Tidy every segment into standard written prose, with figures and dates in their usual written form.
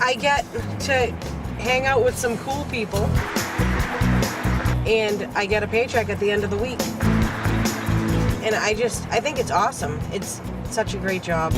I get to hang out with some cool people, and I get a paycheck at the end of the week. And I think it's awesome. It's such a great job.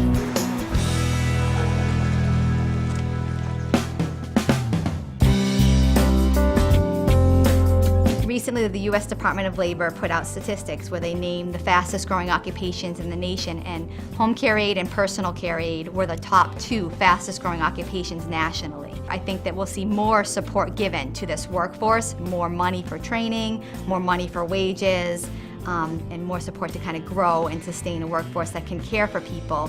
Recently, the U.S. Department of Labor put out statistics where they named the fastest growing occupations in the nation, and home care aide and personal care aide were the top 2 fastest growing occupations nationally. I think that we'll see more support given to this workforce, more money for training, more money for wages, and more support to kind of grow and sustain a workforce that can care for people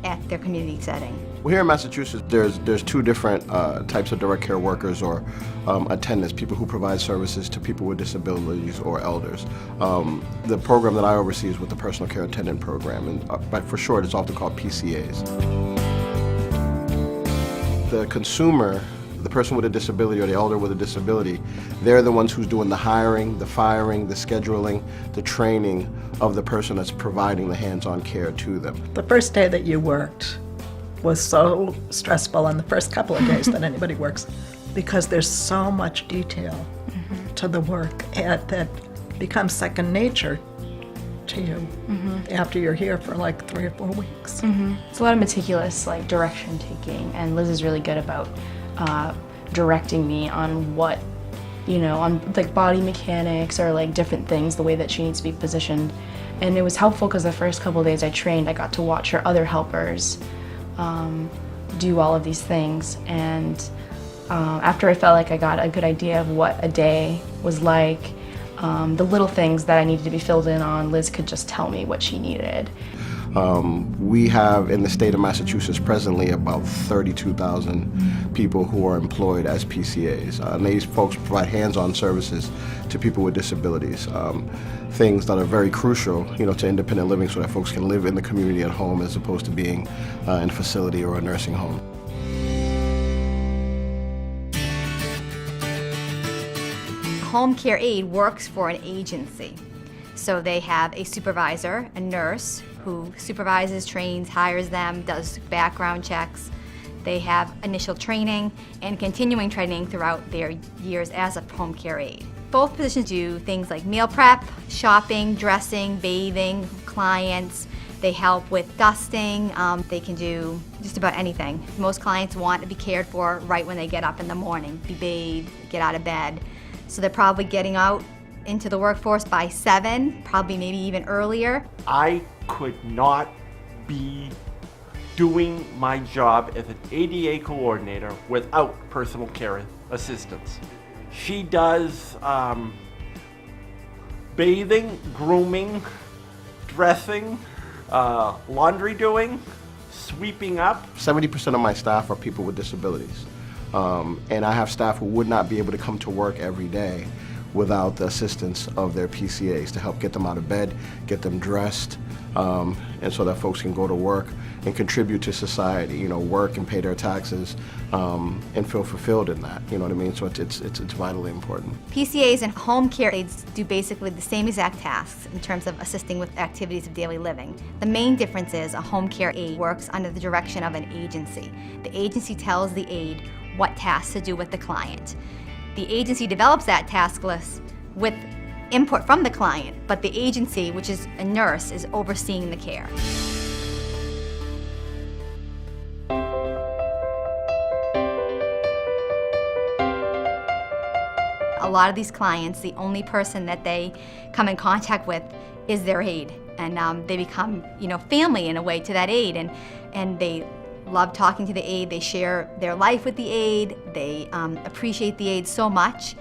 at their community setting. Well, here in Massachusetts, there's 2 different types of direct care workers or attendants, people who provide services to people with disabilities or elders. The program that I oversee is with the Personal Care Attendant Program, and but for short, it's often called PCAs. The consumer, the person with a disability or the elder with a disability, they're the ones who's doing the hiring, the firing, the scheduling, the training of the person that's providing the hands-on care to them. The first day that you worked was so stressful, and the first couple of days that anybody works, because there's so much detail to the work that becomes second nature to you after you're here for like 3 or 4 weeks. It's a lot of meticulous direction taking, and Liz is really good about directing me on what, on body mechanics or different things, the way that she needs to be positioned. And it was helpful because the first couple of days I trained, I got to watch her other helpers do all of these things. And after I felt like I got a good idea of what a day was like, the little things that I needed to be filled in on, Liz could just tell me what she needed. We have in the state of Massachusetts presently about 32,000 people who are employed as PCAs. And these folks provide hands-on services to people with disabilities, things that are very crucial, to independent living, so that folks can live in the community at home as opposed to being in a facility or a nursing home. Home care aide works for an agency. So they have a supervisor, a nurse, who supervises, trains, hires them, does background checks. They have initial training and continuing training throughout their years as a home care aide. Both positions do things like meal prep, shopping, dressing, bathing clients. They help with dusting. They can do just about anything. Most clients want to be cared for right when they get up in the morning, be bathed, get out of bed. So they're probably getting out into the workforce by 7, probably maybe even earlier. I could not be doing my job as an ADA coordinator without personal care assistance. She does bathing, grooming, dressing, laundry doing, sweeping up. 70% of my staff are people with disabilities. And I have staff who would not be able to come to work every day without the assistance of their PCAs to help get them out of bed, get them dressed, and so that folks can go to work and contribute to society, work and pay their taxes, and feel fulfilled in that, you know what I mean? So it's vitally important. PCAs and home care aides do basically the same exact tasks in terms of assisting with activities of daily living. The main difference is a home care aide works under the direction of an agency. The agency tells the aide what tasks to do with the client. The agency develops that task list with input from the client, but the agency, which is a nurse, is overseeing the care. A lot of these clients, the only person that they come in contact with is their aide, and they become, family in a way to that aide, and they love talking to the aide. They share their life with the aide. They appreciate the aide so much.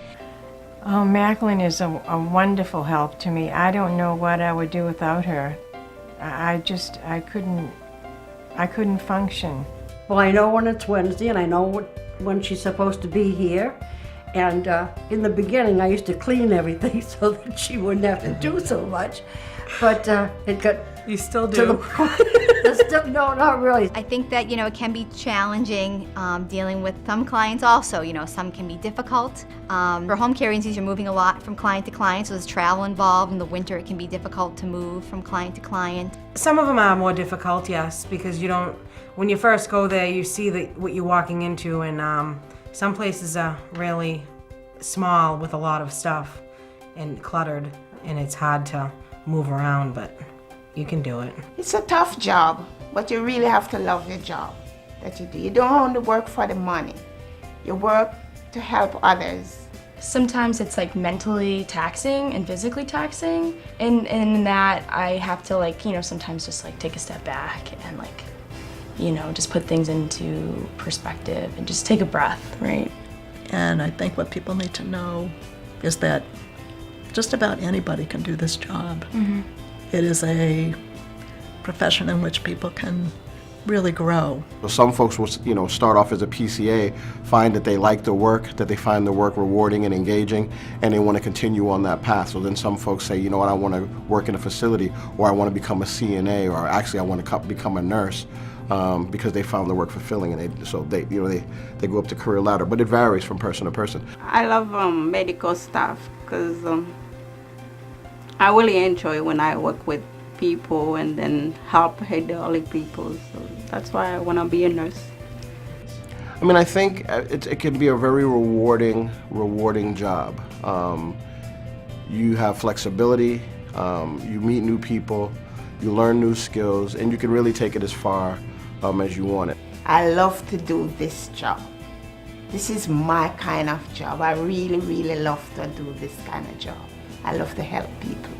Oh, Macklin is a wonderful help to me. I don't know what I would do without her. I couldn't function. Well, I know when it's Wednesday, and I know when she's supposed to be here. And in the beginning, I used to clean everything so that she wouldn't have to do so much. But it got You still to the do. point No, not really. I think that, it can be challenging dealing with some clients also. Some can be difficult. For home care agencies, you're moving a lot from client to client, so there's travel involved. In the winter, it can be difficult to move from client to client. Some of them are more difficult, yes, because you don't, when you first go there, you see what you're walking into, and some places are really small with a lot of stuff and cluttered, and it's hard to move around, but you can do it. It's a tough job, but you really have to love your job that you do. You don't only work for the money. You work to help others. Sometimes it's like mentally taxing and physically taxing, and in that I have to sometimes just take a step back and just put things into perspective and just take a breath, right? And I think what people need to know is that just about anybody can do this job. It is a profession in which people can really grow. Some folks will, start off as a PCA, find that they like the work, that they find the work rewarding and engaging, and they want to continue on that path. So then some folks say, you know what, I want to work in a facility, or I want to become a CNA, or actually I want to become a nurse, because they found the work fulfilling, and they go up the career ladder. But it varies from person to person. I love medical staff because I really enjoy when I work with people and then help elderly people. So that's why I want to be a nurse. I mean, I think it can be a very rewarding job. You have flexibility, you meet new people, you learn new skills, and you can really take it as far as you want it. I love to do this job. This is my kind of job. I really, really love to do this kind of job. I love to help people.